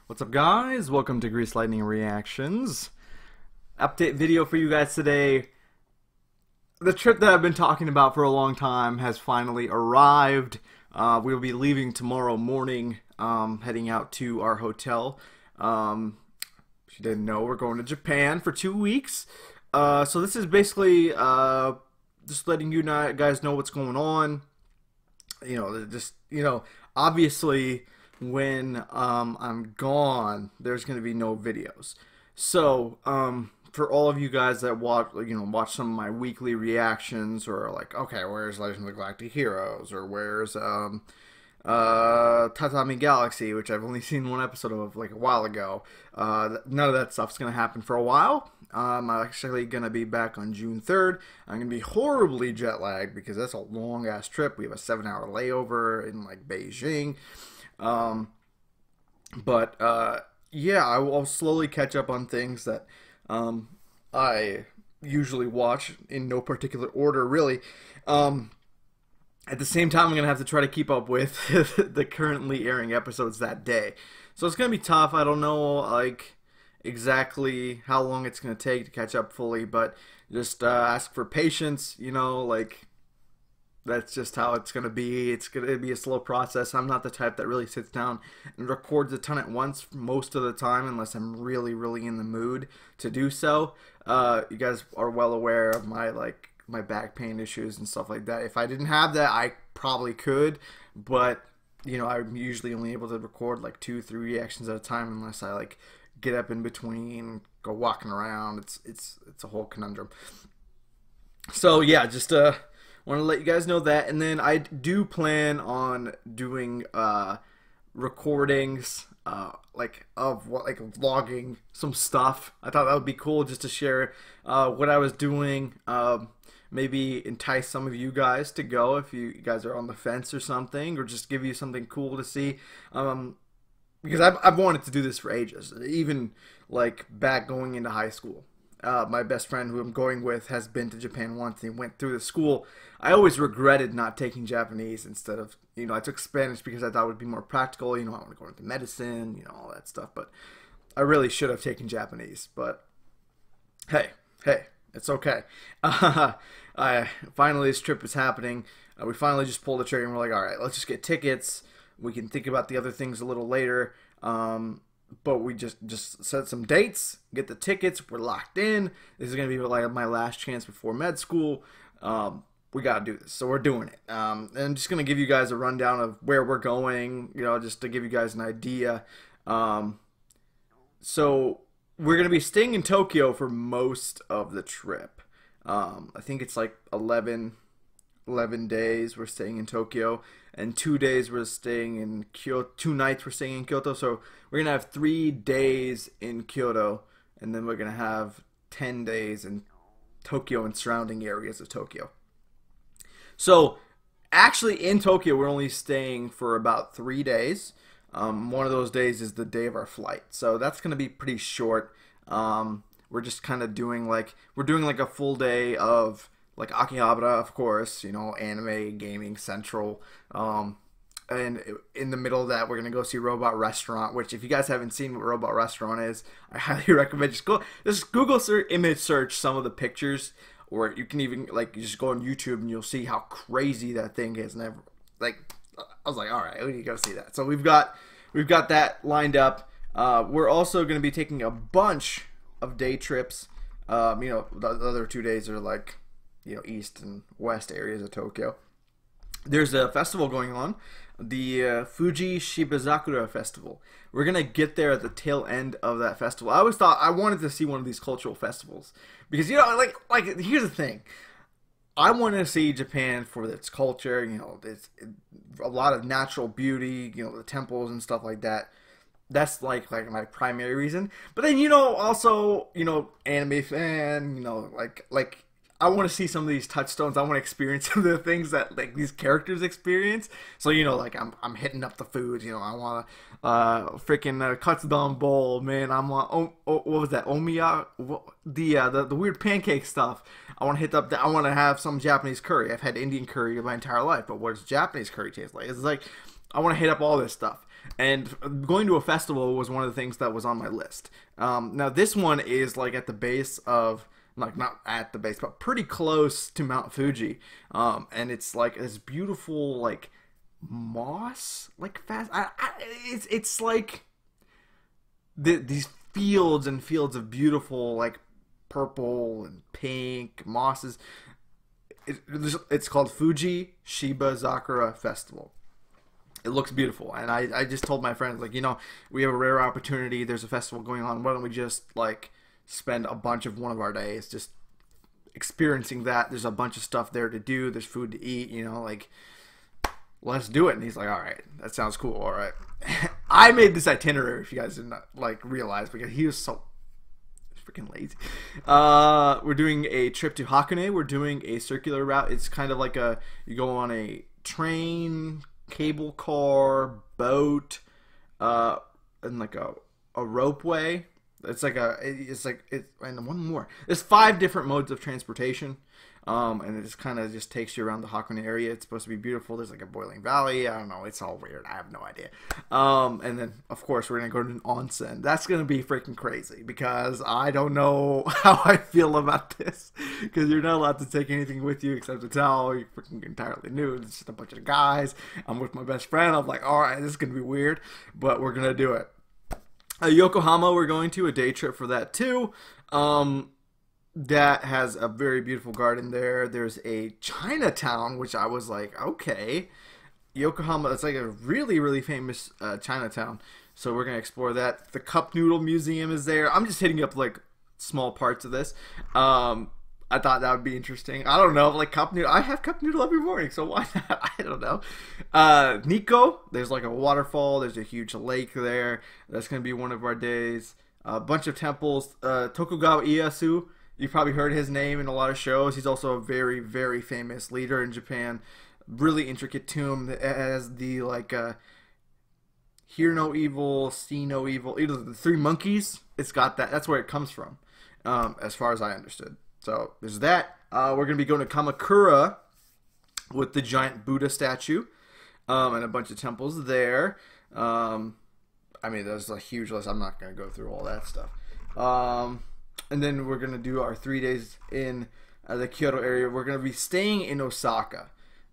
What's up, guys? Welcome to Grease Lightning Reactions. Update video for you guys today. The trip that I've been talking about for a long time has finally arrived. We'll be leaving tomorrow morning, heading out to our hotel. If you didn't know, we're going to Japan for 2 weeks. So this is basically just letting you guys know what's going on. Obviously, when I'm gone, there's going to be no videos. So for all of you guys that watch some of my weekly reactions, or like, okay, where's Legend of the Galactic Heroes, or where's Tatami Galaxy, which I've only seen one episode of like a while ago. None of that stuff's going to happen for a while. I'm actually going to be back on June 3rd. I'm going to be horribly jet lagged because that's a long ass trip. We have a 7-hour layover in like Beijing. Yeah, I'll slowly catch up on things that I usually watch in no particular order, really. At the same time, I'm going to have to try to keep up with the currently airing episodes that day. So it's going to be tough. I don't know, like, exactly how long it's going to take to catch up fully, but just ask for patience, that's just how it's going to be. It's going to be a slow process. I'm not the type that really sits down and records a ton at once most of the time unless I'm really, really in the mood to do so. You guys are well aware of my back pain issues and stuff like that. If I didn't have that, I probably could, but I'm usually only able to record like 2-3 reactions at a time unless I get up in between, go walking around. It's a whole conundrum. So yeah, just want to let you guys know that, and then I do plan on doing recordings vlogging some stuff. I thought that would be cool just to share what I was doing. Maybe entice some of you guys to go if you guys are on the fence or something, or just give you something cool to see. Because I've wanted to do this for ages, even back going into high school. My best friend who I'm going with has been to Japan once. He went through the school. I always regretted not taking Japanese instead of, I took Spanish because I thought it would be more practical. I want to go into medicine, all that stuff. But I really should have taken Japanese. But hey, it's okay. Finally, this trip is happening. We finally just pulled the trigger and we're like, all right, let's just get tickets. We can think about the other things a little later. But we just set some dates, get the tickets, we're locked in. This is going to be my last chance before med school. We got to do this, so we're doing it. And I'm just going to give you guys a rundown of where we're going, just to give you guys an idea. So we're going to be staying in Tokyo for most of the trip. I think it's 11 days we're staying in Tokyo, and 2 days we're staying in Kyoto. 2 nights we're staying in Kyoto, so we're gonna have 3 days in Kyoto, and then we're gonna have 10 days in Tokyo and surrounding areas of Tokyo. So actually in Tokyo we're only staying for about 3 days. One of those days is the day of our flight, so that's gonna be pretty short. We're just kind of doing a full day of Akihabara, of course, anime, gaming, central. And in the middle of that, we're going to go see Robot Restaurant, which if you guys haven't seen what Robot Restaurant is, I highly recommend just Google image search some of the pictures, or you can even, you just go on YouTube and you'll see how crazy that thing is. And I was like, all right, we need to go see that. So we've got that lined up. We're also going to be taking a bunch of day trips. The other 2 days are east and west areas of Tokyo. There's a festival going on, the Fuji Shibazakura Festival. We're gonna get there at the tail end of that festival. I always thought I wanted to see one of these cultural festivals because here's the thing. I want to see Japan for its culture. It's a lot of natural beauty. The temples and stuff like that. That's like my primary reason. But then also anime fan. I want to see some of these touchstones. I want to experience some of the things that these characters experience. So I'm hitting up the foods. I want freaking katsudon bowl, man. I'm what was that? Omiya, the weird pancake stuff. I want to hit up. I want to have some Japanese curry. I've had Indian curry my entire life, but what does Japanese curry taste like? It's I want to hit up all this stuff. And going to a festival was one of the things that was on my list. Now this one is like at the base of, like not at the base, but pretty close to Mount Fuji, and it's like this beautiful like moss, like fast. It's like these fields and fields of beautiful like purple and pink mosses. It's called Fuji Shiba Zakura Festival. It looks beautiful, and I just told my friends, like, we have a rare opportunity. There's a festival going on. Why don't we just like spend a bunch of one of our days just experiencing that? There's a bunch of stuff there to do. There's food to eat. Like, let's do it. And he's like, all right, that sounds cool. All right. I made this itinerary, if you guys didn't like realize, because he was so freaking lazy. We're doing a trip to Hakone. We're doing a circular route. It's kind of like you go on a train, cable car, boat, and like a ropeway. And one more. There's 5 different modes of transportation. And it just kind of just takes you around the Hakone area. It's supposed to be beautiful. There's like a boiling valley. I don't know. It's all weird. I have no idea. And then, of course, we're going to go to an onsen. That's going to be freaking crazy because I don't know how I feel about this. Because you're not allowed to take anything with you except a towel. You're freaking entirely nude. It's just a bunch of guys. I'm with my best friend. I'm like, all right, this is going to be weird. But we're going to do it. Yokohama, we're going to. A day trip for that, too. That has a very beautiful garden there. There's a Chinatown, which I was like, okay. Yokohama, it's like a really, really famous Chinatown. So we're going to explore that. The Cup Noodle Museum is there. I'm just hitting up like small parts of this. I thought that would be interesting. I don't know, like cup noodle. I have cup noodle every morning, so why not? I don't know. Nikko, there's like a waterfall. There's a huge lake there. That's going to be one of our days. A bunch of temples. Tokugawa Ieyasu. You've probably heard his name in a lot of shows. He's also a very, very famous leader in Japan. Really intricate tomb that has the like hear no evil, see no evil. Either the 3 monkeys. It's got that. That's where it comes from, as far as I understood. So there's that. We're gonna be going to Kamakura with the giant Buddha statue, and a bunch of temples there. I mean, there's a huge list. I'm not gonna go through all that stuff. And then we're going to do our 3 days in the Kyoto area. We're going to be staying in Osaka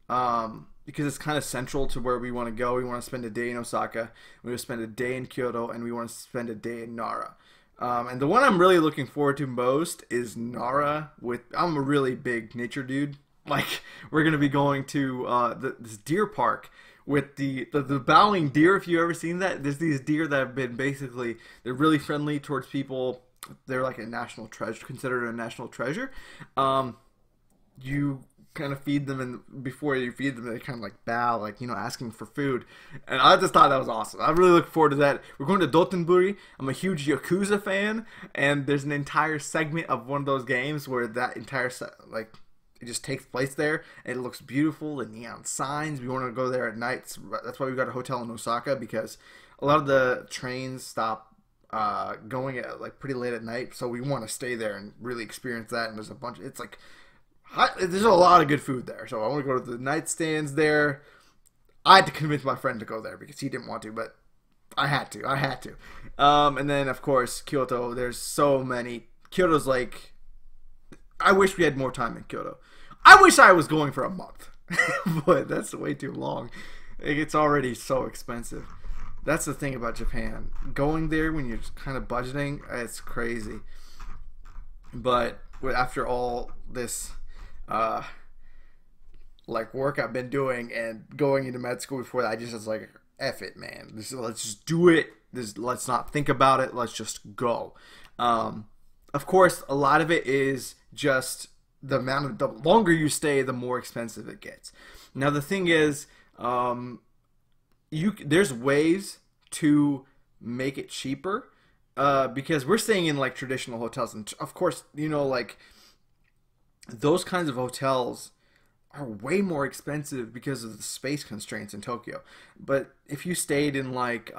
because it's kind of central to where we want to go. We want to spend a day in Osaka. We want to spend a day in Kyoto, and we want to spend a day in Nara. And the one I'm really looking forward to most is Nara. I'm a really big nature dude. Like, we're going to be going to this deer park with the bowing deer. If you've ever seen that, there's these deer that have been basically, they're really friendly towards people. They're like a national treasure, considered a national treasure. You kind of feed them, and before you feed them, they kind of like bow, like, asking for food. And I just thought that was awesome. I really look forward to that. We're going to Dotonbori. I'm a huge Yakuza fan, and there's an entire segment of one of those games where that entire it just takes place there, and it looks beautiful. The neon signs. We want to go there at night. So that's why we got a hotel in Osaka, because a lot of the trains stop going at like pretty late at night, so we want to stay there and really experience that. And there's there's a lot of good food there, so I want to go to the nightstands there. I had to convince my friend to go there because he didn't want to, but I had to. And then of course Kyoto. There's so many. Kyoto's like, I wish we had more time in Kyoto. I wish I was going for a month, but that's way too long. It's already so expensive. That's the thing about Japan. Going there when you're just kind of budgeting, it's crazy. But after all this work I've been doing and going into med school before that, I just was like, F it, man. Let's just do it. Let's not think about it. Let's just go. Of course, a lot of it is just the longer you stay, the more expensive it gets. Now, the thing is, there's ways to make it cheaper, because we're staying in like traditional hotels, and of course, like those kinds of hotels are way more expensive because of the space constraints in Tokyo. But if you stayed in like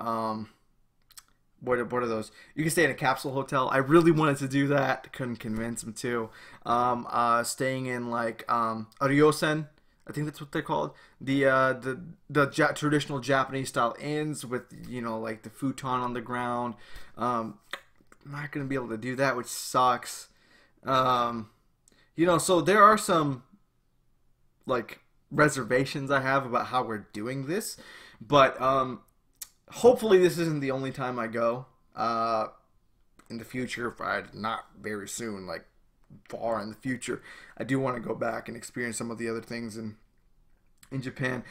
what are those? You can stay in a capsule hotel. I really wanted to do that. Couldn't convince him to. Staying in like Ryosen. I think that's what they're called. Traditional Japanese style inns with, like the futon on the ground. I'm not gonna be able to do that, which sucks. Um, so there are some like reservations I have about how we're doing this, but hopefully this isn't the only time I go. In the future, if I not very soon, like far in the future, I do want to go back and experience some of the other things in Japan.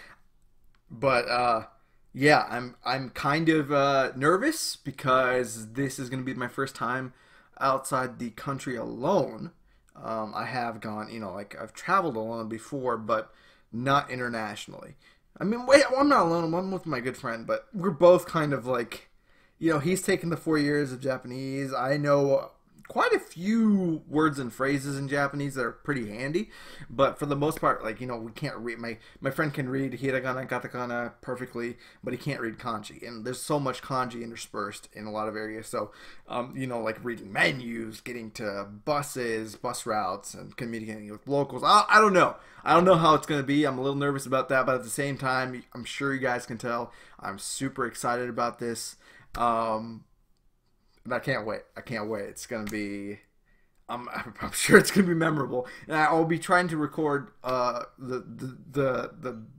But yeah, I'm kind of nervous because this is going to be my first time outside the country alone. I have gone, like I've traveled alone before, but not internationally. I mean, wait, well, I'm not alone. I'm with my good friend, but we're both kind of like, he's taken the 4 years of Japanese. I know quite a few words and phrases in Japanese that are pretty handy, but for the most part, like, we can't read. My friend can read hiragana, katakana perfectly, but he can't read kanji, and there's so much kanji interspersed in a lot of areas. So, like reading menus, getting to buses, bus routes, and communicating with locals. I don't know. I don't know how it's gonna be. I'm a little nervous about that, but at the same time, I'm sure you guys can tell I'm super excited about this. And I can't wait. I can't wait. It's gonna be. I'm sure it's gonna be memorable, and I'll be trying to record the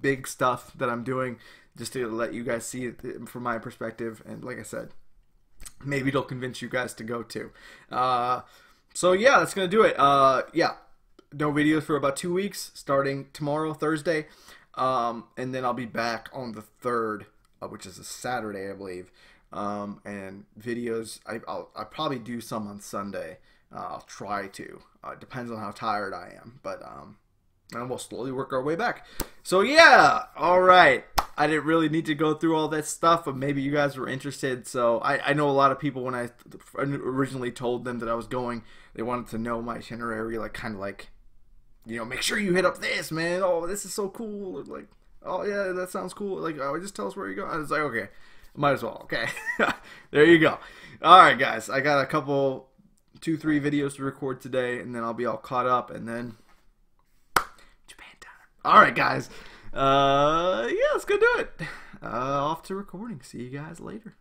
big stuff that I'm doing, just to let you guys see it from my perspective. And like I said, maybe it'll convince you guys to go too. So yeah, that's gonna do it. Yeah, no videos for about 2 weeks, starting tomorrow, Thursday, and then I'll be back on the 3rd, which is a Saturday, I believe. And videos, I'll probably do some on Sunday. I'll try to. It depends on how tired I am, but and we'll slowly work our way back. So yeah, all right. I didn't really need to go through all that stuff, but maybe you guys were interested. So I know a lot of people, when I originally told them that I was going, they wanted to know my itinerary, like kind of like, make sure you hit up this, man. Oh, this is so cool. Or like, oh yeah, that sounds cool. Like, oh, just tell us where you go. I was like, okay. Might as well, okay. There you go. Alright, guys. I got a couple, 2-3 videos to record today, and then I'll be all caught up, and then Japan time. Alright, guys. Yeah, let's go do it. Off to recording. See you guys later.